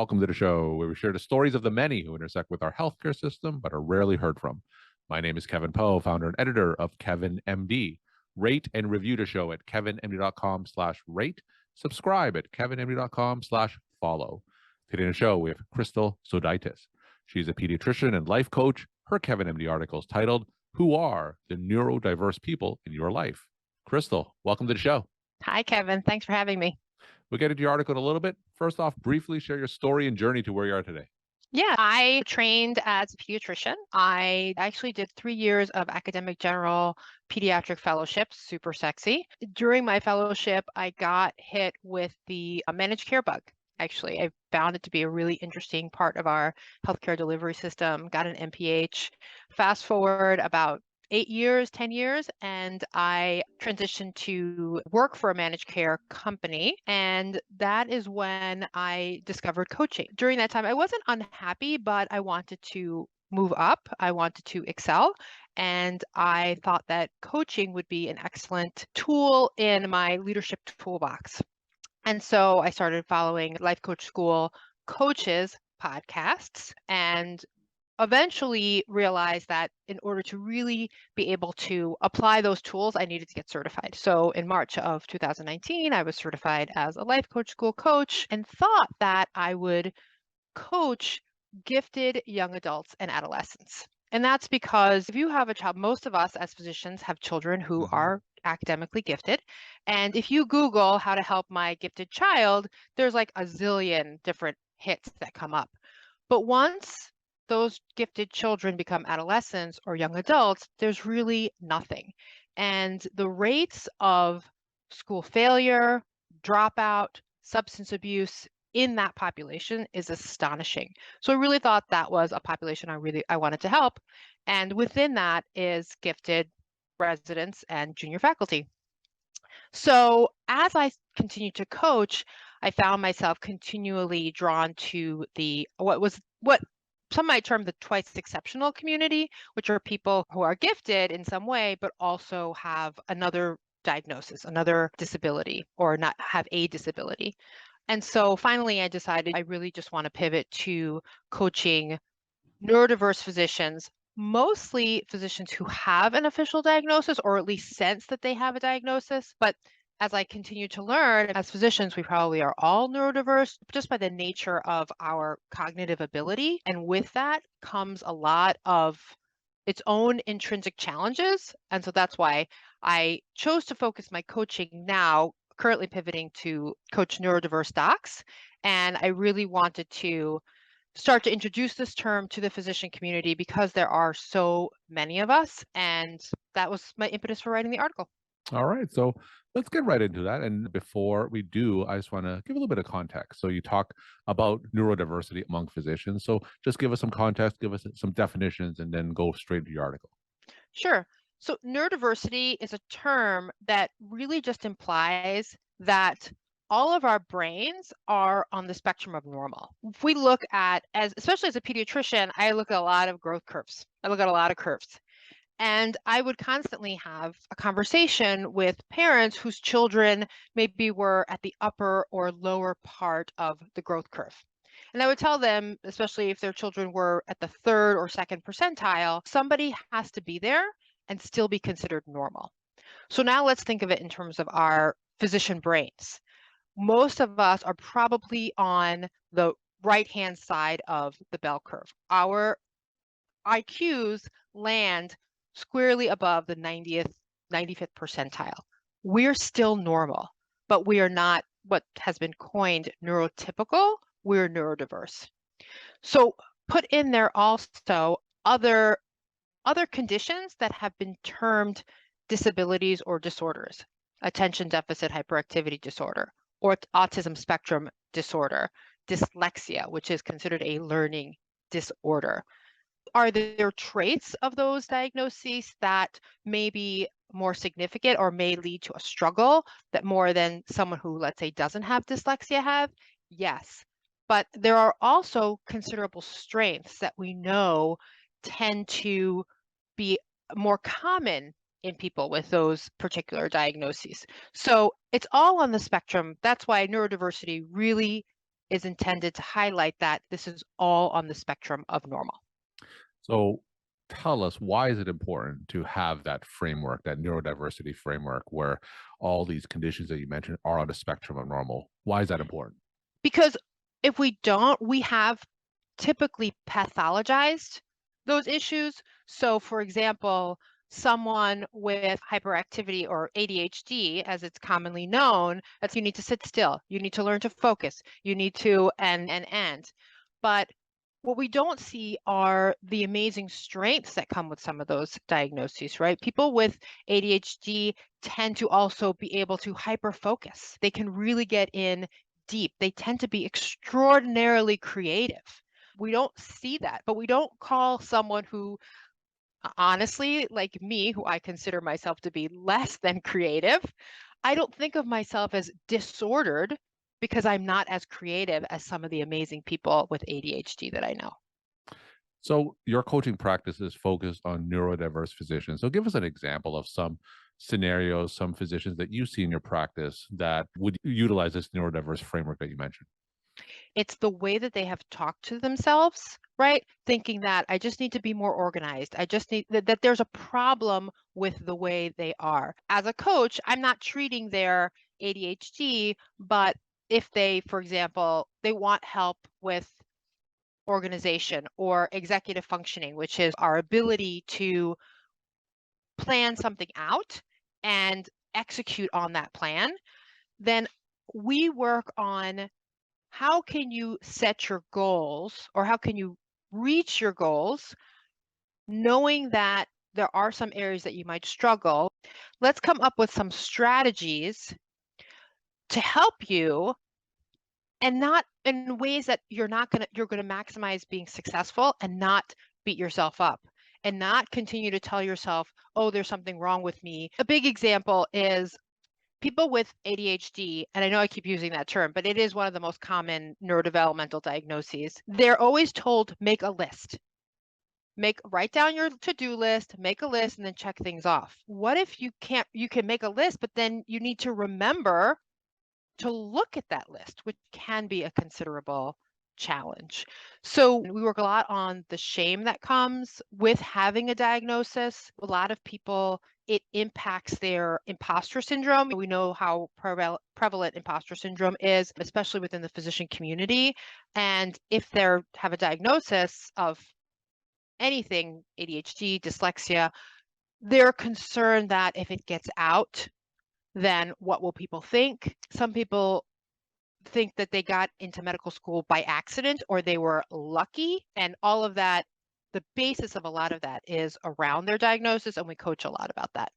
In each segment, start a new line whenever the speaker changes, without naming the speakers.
Welcome to the show where we share the stories of the many who intersect with our healthcare system but are rarely heard from. My name is Kevin Poe, founder and editor of KevinMD. Rate and review the show at kevinmd.com/rate. Subscribe at kevinmd.com/follow. Today on the show, we have Krystal Sodaitis. She's a pediatrician and life coach. Her KevinMD article is titled, "Who Are the Neurodiverse People in Your Life?" Krystal, welcome to the show.
Hi, Kevin. Thanks for having me.
We'll get into your article in a little bit. First off, briefly share your story and journey to where you are today.
Yeah, I trained as a pediatrician. I actually did 3 years of academic general pediatric fellowship, super sexy. During my fellowship, I got hit with the managed care bug. Actually, I found it to be a really interesting part of our healthcare delivery system, got an MPH. Fast forward about 10 years, and I transitioned to work for a managed care company. And that is when I discovered coaching. During that time, I wasn't unhappy, but I wanted to move up. I wanted to excel. And I thought that coaching would be an excellent tool in my leadership toolbox. And so I started following Life Coach School coaches podcasts and eventually realized that in order to really be able to apply those tools, I needed to get certified. So in March of 2019, I was certified as a Life Coach School coach and thought that I would coach gifted young adults and adolescents. And that's because if you have a child, most of us as physicians have children who are academically gifted. And if you Google how to help my gifted child, there's like a zillion different hits that come up. But once those gifted children become adolescents or young adults, there's really nothing. And the rates of school failure, dropout, substance abuse in that population is astonishing. So I really thought that was a population I wanted to help. And within that is gifted residents and junior faculty. So as I continued to coach, I found myself continually drawn to what some might term the twice exceptional community, which are people who are gifted in some way, but also have another diagnosis, another disability, or not have a disability. And so finally, I decided I really just want to pivot to coaching neurodiverse physicians, mostly physicians who have an official diagnosis or at least sense that they have a diagnosis. But as I continue to learn, as physicians, we probably are all neurodiverse just by the nature of our cognitive ability. And with that comes a lot of its own intrinsic challenges. And so that's why I chose to focus my coaching now, currently pivoting to coach neurodiverse docs. And I really wanted to start to introduce this term to the physician community because there are so many of us. And that was my impetus for writing the article.
All right, so let's get right into that. And before we do, I just want to give a little bit of context. So you talk about neurodiversity among physicians. So just give us some context, give us some definitions, and then go straight to your article.
Sure. So neurodiversity is a term that really just implies that all of our brains are on the spectrum of normal. If we look at, especially as a pediatrician, I look at a lot of growth curves. I look at a lot of curves. And I would constantly have a conversation with parents whose children maybe were at the upper or lower part of the growth curve. And I would tell them, especially if their children were at the third or second percentile, somebody has to be there and still be considered normal. So now let's think of it in terms of our physician brains. Most of us are probably on the right-hand side of the bell curve. Our IQs land squarely above the 95th percentile. We're still normal, but we are not what has been coined neurotypical. We're neurodiverse. So put in there also other conditions that have been termed disabilities or disorders, attention deficit hyperactivity disorder, or autism spectrum disorder, dyslexia, which is considered a learning disorder. Are there traits of those diagnoses that may be more significant or may lead to a struggle that more than someone who, let's say, doesn't have dyslexia have? Yes. But there are also considerable strengths that we know tend to be more common in people with those particular diagnoses. So it's all on the spectrum. That's why neurodiversity really is intended to highlight that this is all on the spectrum of normal.
So tell us, why is it important to have that framework, that neurodiversity framework, where all these conditions that you mentioned are on the spectrum of normal? Why is that important?
Because if we don't, we have typically pathologized those issues. So, for example, someone with hyperactivity or ADHD, as it's commonly known, that's you need to sit still, you need to learn to focus, you need to and. But what we don't see are the amazing strengths that come with some of those diagnoses, right? People with ADHD tend to also be able to hyper focus. They can really get in deep. They tend to be extraordinarily creative. We don't see that, but we don't call someone who, honestly, like me, who I consider myself to be less than creative, I don't think of myself as disordered because I'm not as creative as some of the amazing people with ADHD that I know.
So your coaching practice is focused on neurodiverse physicians. So give us an example of some scenarios, some physicians that you see in your practice that would utilize this neurodiverse framework that you mentioned.
It's the way that they have talked to themselves, right? Thinking that I just need to be more organized. I just need that there's a problem with the way they are. As a coach, I'm not treating their ADHD, but if they, for example, they want help with organization or executive functioning, which is our ability to plan something out and execute on that plan, then we work on how can you set your goals or how can you reach your goals knowing that there are some areas that you might struggle. Let's come up with some strategies to help you, and not in ways that you're going to maximize being successful and not beat yourself up and not continue to tell yourself, oh, there's something wrong with me. A big example is people with ADHD, and I know I keep using that term, but it is one of the most common neurodevelopmental diagnoses. They're always told, make a list. Write down your to-do list, make a list, and then check things off. What if you can make a list, but then you need to remember to look at that list, which can be a considerable challenge. So we work a lot on the shame that comes with having a diagnosis. A lot of people, it impacts their imposter syndrome. We know how prevalent imposter syndrome is, especially within the physician community. And if they have a diagnosis of anything, ADHD, dyslexia, they're concerned that if it gets out, then what will people think? Some people think that they got into medical school by accident or they were lucky, and all of that, the basis of a lot of that is around their diagnosis, and we coach a lot about that.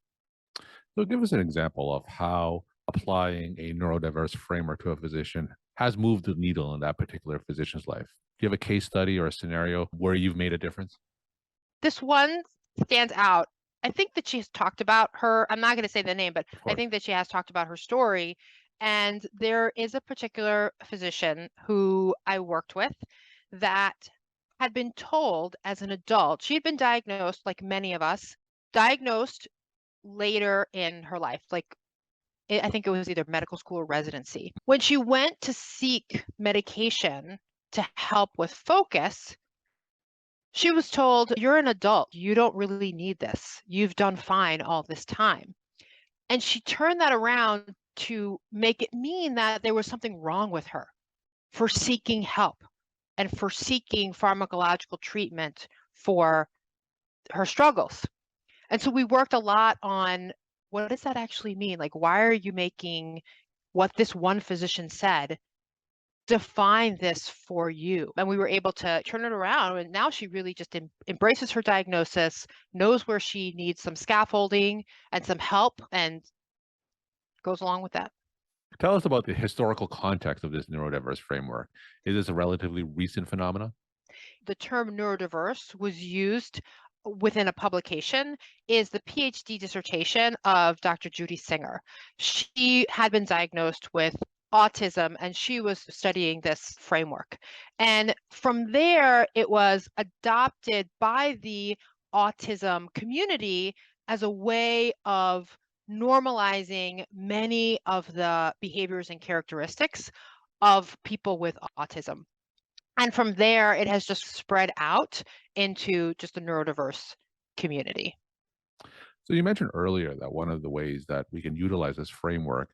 So give us an example of how applying a neurodiverse framework to a physician has moved the needle in that particular physician's life. Do you have a case study or a scenario where you've made a difference?
This one stands out. I think that she's talked about her, I'm not going to say the name, but I think that she has talked about her story. And there is a particular physician who I worked with that had been told as an adult, she had been diagnosed, like many of us, diagnosed later in her life, like I think it was either medical school or residency. When she went to seek medication to help with focus, she was told, you're an adult. You don't really need this. You've done fine all this time. And she turned that around to make it mean that there was something wrong with her for seeking help and for seeking pharmacological treatment for her struggles. And so we worked a lot on, what does that actually mean? Like, why are you making what this one physician said define this for you? And we were able to turn it around, and now she really just embraces her diagnosis, knows where she needs some scaffolding and some help, and goes along with that.
Tell us about the historical context of this neurodiverse framework. Is this a relatively recent phenomenon?
The term neurodiverse was used within a publication, is the PhD dissertation of Dr. Judy Singer. She had been diagnosed with autism and she was studying this framework. And from there, it was adopted by the autism community as a way of normalizing many of the behaviors and characteristics of people with autism. And from there, it has just spread out into just the neurodiverse community.
So you mentioned earlier that one of the ways that we can utilize this framework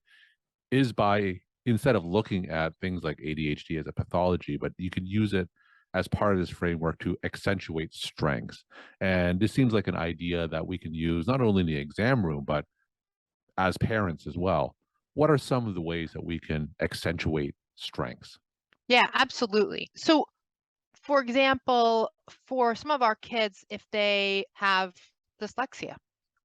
is by, instead of looking at things like ADHD as a pathology, but you could use it as part of this framework to accentuate strengths. And this seems like an idea that we can use not only in the exam room, but as parents as well. What are some of the ways that we can accentuate strengths?
Yeah, absolutely. So, for example, for some of our kids, if they have dyslexia,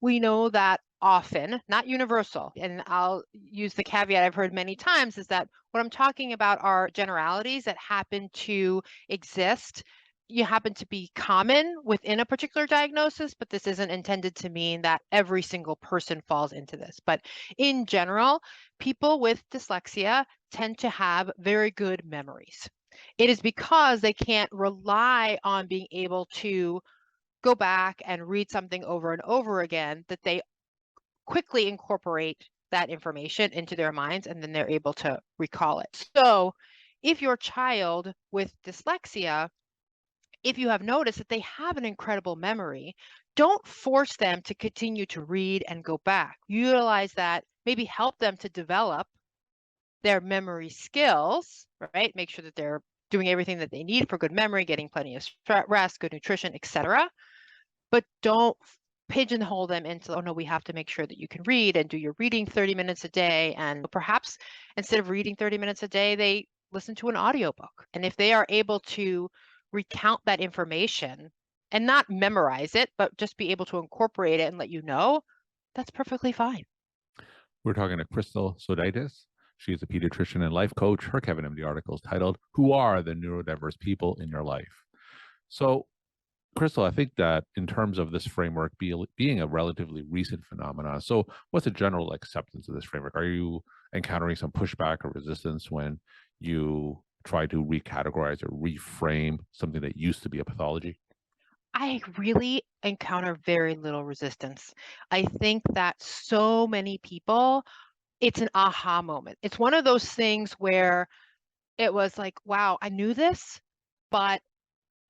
we know that often, not universal, and I'll use the caveat I've heard many times is that what I'm talking about are generalities that happen to exist. You happen to be common within a particular diagnosis, but this isn't intended to mean that every single person falls into this. But in general, people with dyslexia tend to have very good memories. It is because they can't rely on being able to go back and read something over and over again that they quickly incorporate that information into their minds and then they're able to recall it. So, if your child with dyslexia, if you have noticed that they have an incredible memory, don't force them to continue to read and go back. Utilize that, maybe help them to develop their memory skills, right? Make sure that they're doing everything that they need for good memory, getting plenty of rest, good nutrition, etc. But don't pigeonhole them into, oh no, we have to make sure that you can read and do your reading 30 minutes a day. And perhaps instead of reading 30 minutes a day, they listen to an audiobook. And if they are able to recount that information and not memorize it, but just be able to incorporate it and let you know, that's perfectly fine.
We're talking to Krystal Sodaitis. She's a pediatrician and life coach. Her KevinMD article is titled, "Who Are the Neurodiverse People in Your Life?" So, Krystal, I think that in terms of this framework being a relatively recent phenomenon, so what's the general acceptance of this framework? Are you encountering some pushback or resistance when you try to recategorize or reframe something that used to be a pathology?
I really encounter very little resistance. I think that so many people, it's an aha moment. It's one of those things where it was like, wow, I knew this, but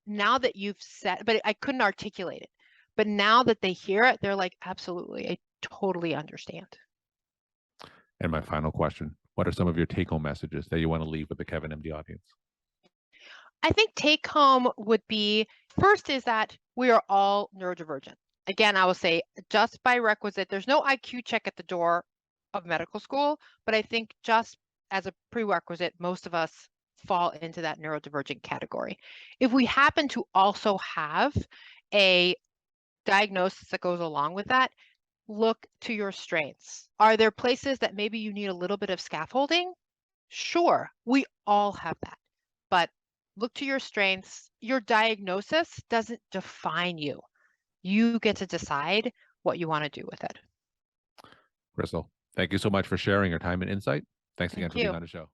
now that you've said, but I couldn't articulate it. But now that they hear it, they're like, absolutely, I totally understand.
And my final question, what are some of your take-home messages that you want to leave with the KevinMD audience?
I think take home would be first is that we are all neurodivergent. Again, I will say just by requisite, there's no IQ check at the door of medical school, but I think just as a prerequisite, most of us fall into that neurodivergent category. If we happen to also have a diagnosis that goes along with that, look to your strengths. Are there places that maybe you need a little bit of scaffolding? Sure, we all have that. But look to your strengths. Your diagnosis doesn't define you. You get to decide what you want to do with it.
Krystal, thank you so much for sharing your time and insight. Thanks again
Thank
for being
you.
on the show.